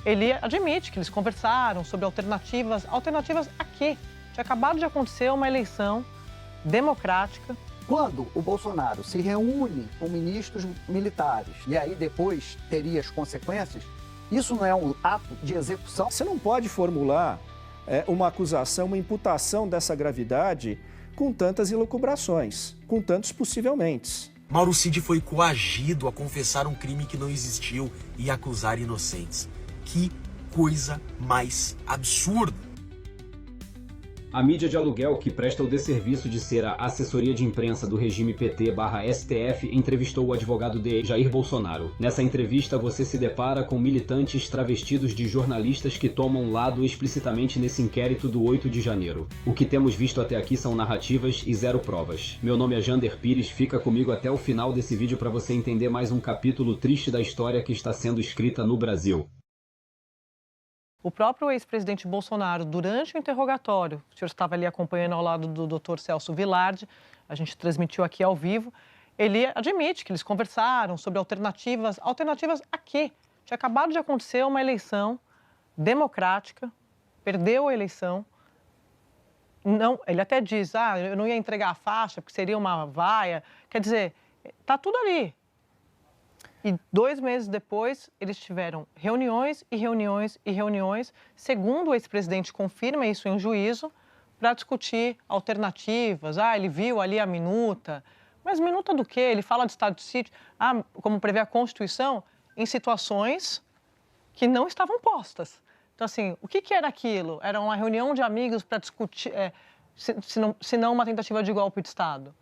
Ele admite que eles conversaram sobre alternativas. Alternativas a quê? Tinha acabado de acontecer uma eleição democrática. Quando o Bolsonaro se reúne com ministros militares e aí depois teria as consequências, isso não é um ato de execução? Você não pode formular uma acusação, uma imputação dessa gravidade com tantas elucubrações, com tantos possivelmente. Mauro Cid foi coagido a confessar um crime que não existiu e acusar inocentes. Que coisa mais absurda! A mídia de aluguel, que presta o desserviço de ser a assessoria de imprensa do regime PT/STF, entrevistou o advogado de Jair Bolsonaro. Nessa entrevista, você se depara com militantes travestidos de jornalistas que tomam lado explicitamente nesse inquérito do 8 de janeiro. O que temos visto até aqui são narrativas e zero provas. Meu nome é Jander Pires, fica comigo até o final desse vídeo para você entender mais um capítulo triste da história que está sendo escrita no Brasil. O próprio ex-presidente Bolsonaro, durante o interrogatório, o senhor estava ali acompanhando ao lado do Dr. Celso Vilardi, a gente transmitiu aqui ao vivo, ele admite que eles conversaram sobre alternativas. Alternativas a quê? Tinha acabado de acontecer uma eleição democrática, perdeu a eleição. Não, ele até diz, eu não ia entregar a faixa porque seria uma vaia. Quer dizer, está tudo ali. E 2 meses depois, eles tiveram reuniões e reuniões e reuniões, segundo o ex-presidente confirma isso em juízo, para discutir alternativas. Ele viu ali a minuta. Mas minuta do quê? Ele fala de estado de sítio, como prevê a Constituição, em situações que não estavam postas. Então, assim, o que era aquilo? Era uma reunião de amigos para discutir, se não uma tentativa de golpe de Estado?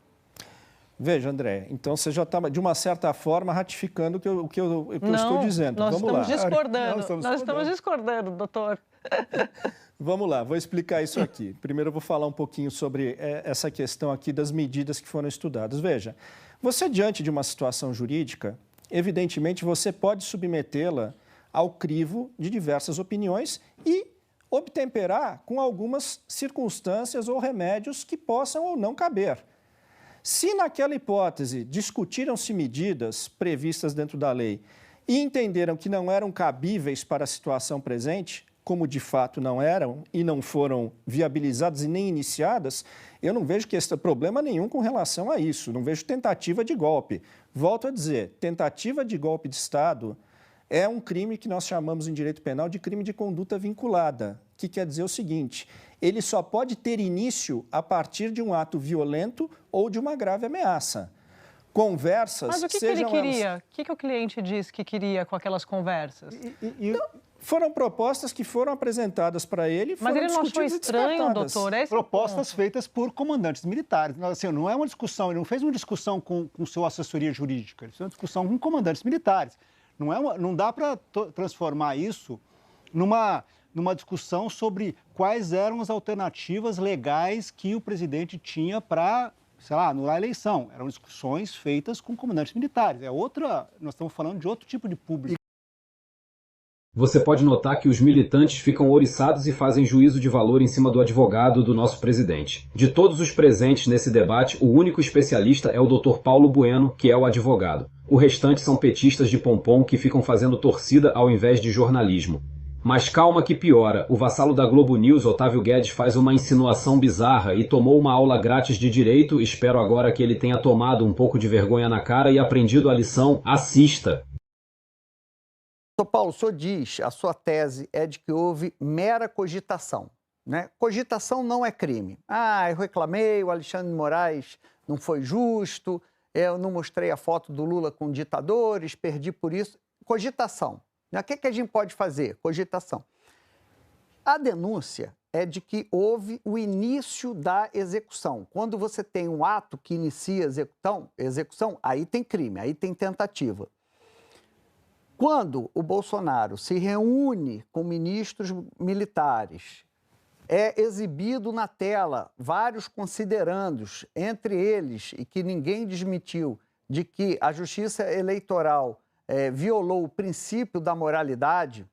Veja, André, então você já está, de uma certa forma, ratificando o que eu estou dizendo. Nós Vamos lá. Nós estamos discordando, doutor. Vamos lá, vou explicar isso aqui. Primeiro eu vou falar um pouquinho sobre essa questão aqui das medidas que foram estudadas. Veja, você diante de uma situação jurídica, evidentemente você pode submetê-la ao crivo de diversas opiniões e obtemperar com algumas circunstâncias ou remédios que possam ou não caber. Se naquela hipótese discutiram-se medidas previstas dentro da lei e entenderam que não eram cabíveis para a situação presente, como de fato não eram e não foram viabilizadas e nem iniciadas, eu não vejo que esse problema nenhum com relação a isso, não vejo tentativa de golpe. Volto a dizer, tentativa de golpe de Estado é um crime que nós chamamos em direito penal de crime de conduta vinculada, que quer dizer o seguinte: ele só pode ter início a partir de um ato violento ou de uma grave ameaça. Conversas, mas o que ele queria? O que o cliente disse que queria com aquelas conversas? Foram propostas que foram apresentadas para ele, mas ele não achou estranho, doutor? Propostas feitas por comandantes militares. Assim, não é uma discussão, ele não fez uma discussão com sua assessoria jurídica, ele fez uma discussão com comandantes militares. Não dá para transformar isso numa discussão sobre quais eram as alternativas legais que o presidente tinha para, anular a eleição. Eram discussões feitas com comandantes militares. Nós estamos falando de outro tipo de público. Você pode notar que os militantes ficam ouriçados e fazem juízo de valor em cima do advogado do nosso presidente. De todos os presentes nesse debate, o único especialista é o Dr. Paulo Bueno, que é o advogado. O restante são petistas de pompom que ficam fazendo torcida ao invés de jornalismo. Mas calma que piora, o vassalo da Globo News, Otávio Guedes, faz uma insinuação bizarra e tomou uma aula grátis de direito. Espero agora que ele tenha tomado um pouco de vergonha na cara e aprendido a lição. Assista! Doutor Paulo, o senhor diz, a sua tese é de que houve mera cogitação, né? Cogitação não é crime. Eu reclamei, o Alexandre de Moraes não foi justo, eu não mostrei a foto do Lula com ditadores, perdi por isso. Cogitação. O que a gente pode fazer? Cogitação. A denúncia é de que houve o início da execução. Quando você tem um ato que inicia a execução, aí tem crime, aí tem tentativa. Quando o Bolsonaro se reúne com ministros militares, é exibido na tela vários considerandos, entre eles, e que ninguém desmentiu, de que a Justiça Eleitoral violou o princípio da moralidade,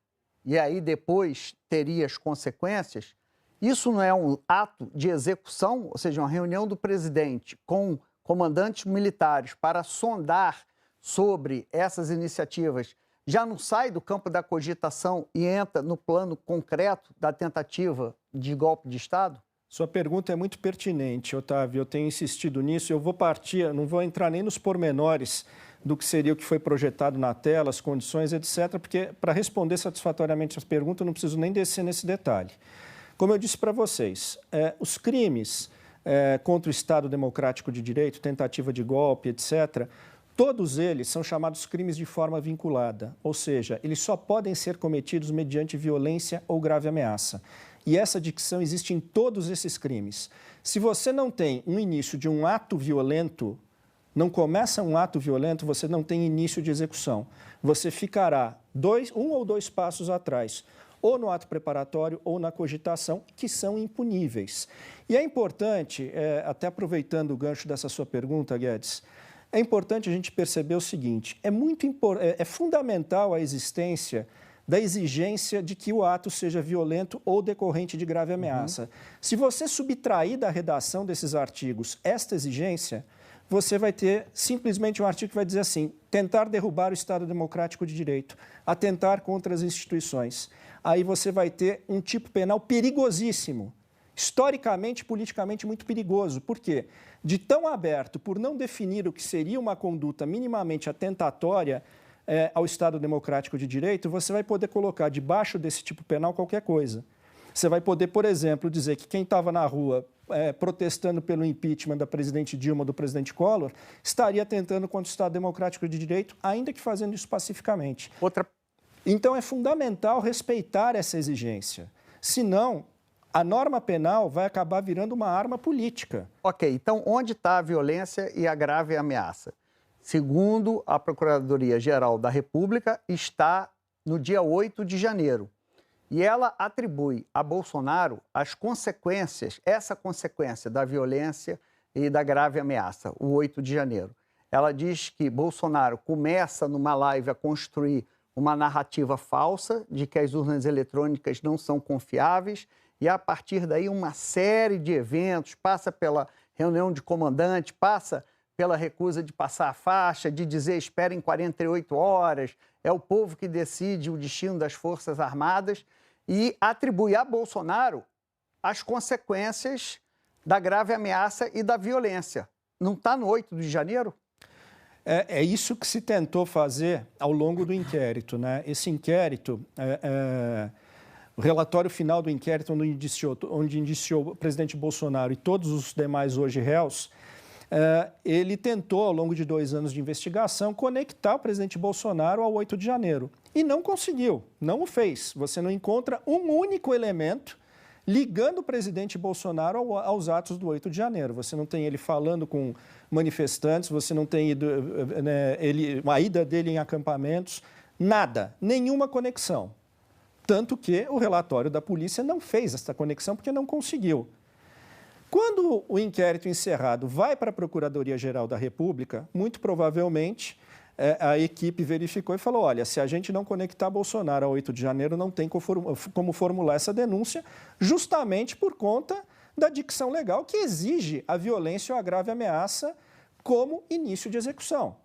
e aí depois teria as consequências, isso não é um ato de execução, ou seja, uma reunião do presidente com comandantes militares para sondar sobre essas iniciativas já não sai do campo da cogitação e entra no plano concreto da tentativa de golpe de Estado? Sua pergunta é muito pertinente, Otávio. Eu tenho insistido nisso. Eu vou partir, não vou entrar nem nos pormenores do que seria o que foi projetado na tela, as condições, etc., porque para responder satisfatoriamente as perguntas eu não preciso nem descer nesse detalhe. Como eu disse para vocês, os crimes contra o Estado Democrático de Direito, tentativa de golpe, etc., todos eles são chamados crimes de forma vinculada, ou seja, eles só podem ser cometidos mediante violência ou grave ameaça. E essa dicção existe em todos esses crimes. Se você não tem um início de um ato violento, não começa um ato violento, você não tem início de execução. Você ficará um ou dois passos atrás, ou no ato preparatório ou na cogitação, que são impuníveis. E é importante, até aproveitando o gancho dessa sua pergunta, Guedes, é importante a gente perceber o seguinte, é fundamental a existência da exigência de que o ato seja violento ou decorrente de grave ameaça. Se você subtrair da redação desses artigos esta exigência, você vai ter simplesmente um artigo que vai dizer assim, tentar derrubar o Estado Democrático de Direito, atentar contra as instituições. Aí você vai ter um tipo penal perigosíssimo, historicamente, politicamente muito perigoso. Por quê? De tão aberto, por não definir o que seria uma conduta minimamente atentatória ao Estado Democrático de Direito, você vai poder colocar debaixo desse tipo penal qualquer coisa. Você vai poder, por exemplo, dizer que quem estava na rua protestando pelo impeachment da presidente Dilma ou do presidente Collor estaria atentando contra o Estado Democrático de Direito, ainda que fazendo isso pacificamente. Então, é fundamental respeitar essa exigência. Senão, a norma penal vai acabar virando uma arma política. Ok, então onde está a violência e a grave ameaça? Segundo a Procuradoria-Geral da República, está no dia 8 de janeiro. E ela atribui a Bolsonaro as consequências, essa consequência da violência e da grave ameaça, o 8 de janeiro. Ela diz que Bolsonaro começa numa live a construir uma narrativa falsa de que as urnas eletrônicas não são confiáveis e, a partir daí, uma série de eventos, passa pela reunião de comandante, passa pela recusa de passar a faixa, de dizer esperem 48 horas, é o povo que decide o destino das Forças Armadas, e atribui a Bolsonaro as consequências da grave ameaça e da violência. Não está no 8 de janeiro? É isso que se tentou fazer ao longo do inquérito, né? Esse inquérito, o relatório final do inquérito, onde indiciou o presidente Bolsonaro e todos os demais hoje réus, ele tentou, ao longo de 2 anos de investigação, conectar o presidente Bolsonaro ao 8 de janeiro. E não conseguiu, não o fez. Você não encontra um único elemento ligando o presidente Bolsonaro aos atos do 8 de janeiro. Você não tem ele falando com manifestantes, você não tem a ida dele em acampamentos, nada, nenhuma conexão. Tanto que o relatório da polícia não fez essa conexão porque não conseguiu. Quando o inquérito encerrado vai para a Procuradoria-Geral da República, muito provavelmente a equipe verificou e falou, olha, se a gente não conectar Bolsonaro a 8 de janeiro, não tem como formular essa denúncia, justamente por conta da dicção legal que exige a violência ou a grave ameaça como início de execução.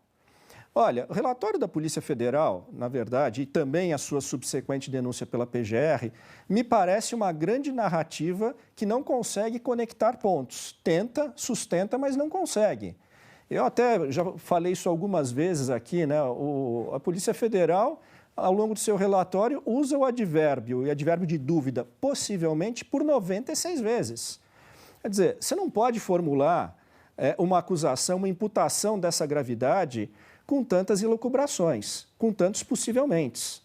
Olha, o relatório da Polícia Federal, na verdade, e também a sua subsequente denúncia pela PGR, me parece uma grande narrativa que não consegue conectar pontos. Tenta, sustenta, mas não consegue. Eu até já falei isso algumas vezes aqui, né? A Polícia Federal, ao longo do seu relatório, usa o advérbio de dúvida, possivelmente por 96 vezes. Quer dizer, você não pode formular uma acusação, uma imputação dessa gravidade com tantas elucubrações, com tantos possivelmente.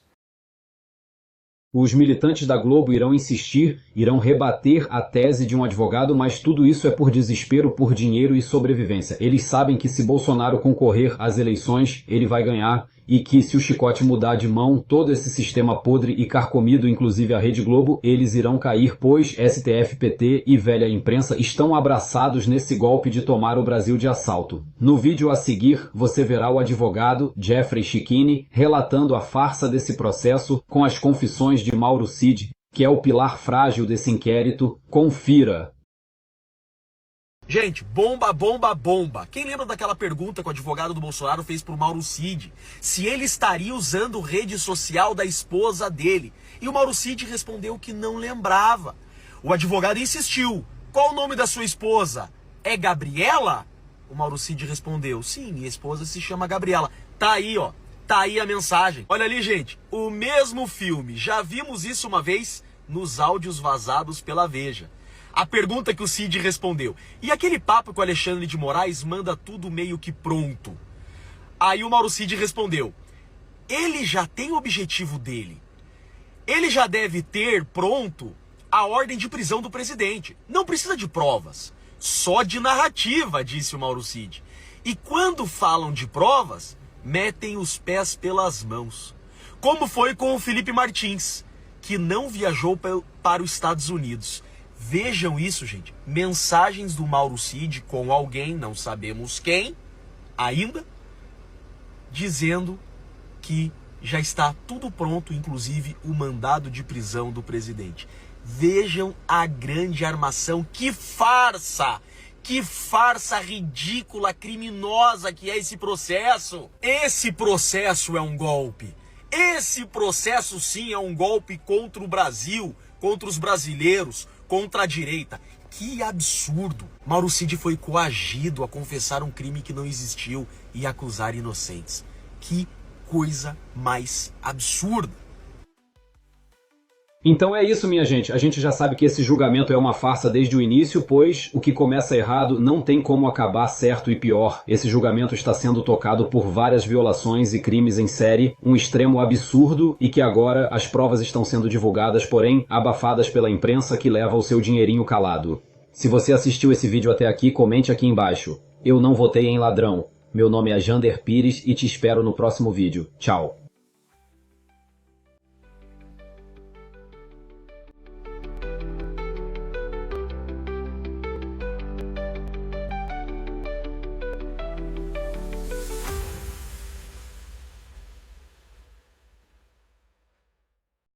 Os militantes da Globo irão insistir, irão rebater a tese de um advogado, mas tudo isso é por desespero, por dinheiro e sobrevivência. Eles sabem que se Bolsonaro concorrer às eleições, ele vai ganhar e que se o chicote mudar de mão, todo esse sistema podre e carcomido, inclusive a Rede Globo, eles irão cair, pois STF, PT e velha imprensa estão abraçados nesse golpe de tomar o Brasil de assalto. No vídeo a seguir, você verá o advogado Jeffrey Schichini relatando a farsa desse processo com as confissões de Mauro Cid, que é o pilar frágil desse inquérito. Confira. Gente, bomba, bomba, bomba. Quem lembra daquela pergunta que o advogado do Bolsonaro fez pro Mauro Cid? Se ele estaria usando rede social da esposa dele. E o Mauro Cid respondeu que não lembrava. O advogado insistiu. Qual o nome da sua esposa? É Gabriela? O Mauro Cid respondeu, sim, minha esposa se chama Gabriela. Tá aí, ó. Tá aí a mensagem. Olha ali, gente. O mesmo filme. Já vimos isso uma vez nos áudios vazados pela Veja. A pergunta que o Cid respondeu. E aquele papo que o Alexandre de Moraes manda tudo meio que pronto? Aí o Mauro Cid respondeu. Ele já tem o objetivo dele. Ele já deve ter pronto a ordem de prisão do presidente. Não precisa de provas. Só de narrativa, disse o Mauro Cid. E quando falam de provas, metem os pés pelas mãos. Como foi com o Felipe Martins, que não viajou para os Estados Unidos. Vejam isso, gente. Mensagens do Mauro Cid com alguém, não sabemos quem, ainda, dizendo que já está tudo pronto, inclusive o mandado de prisão do presidente. Vejam a grande armação. Que farsa! Que farsa ridícula, criminosa que é esse processo. Esse processo é um golpe. Esse processo sim é um golpe contra o Brasil, contra os brasileiros, contra a direita. Que absurdo! Mauro Cid foi coagido a confessar um crime que não existiu e acusar inocentes. Que coisa mais absurda! Então é isso, minha gente. A gente já sabe que esse julgamento é uma farsa desde o início, pois o que começa errado não tem como acabar certo e pior. Esse julgamento está sendo tocado por várias violações e crimes em série, um extremo absurdo, e que agora as provas estão sendo divulgadas, porém abafadas pela imprensa que leva o seu dinheirinho calado. Se você assistiu esse vídeo até aqui, comente aqui embaixo. Eu não votei em ladrão. Meu nome é Jander Pires e te espero no próximo vídeo. Tchau.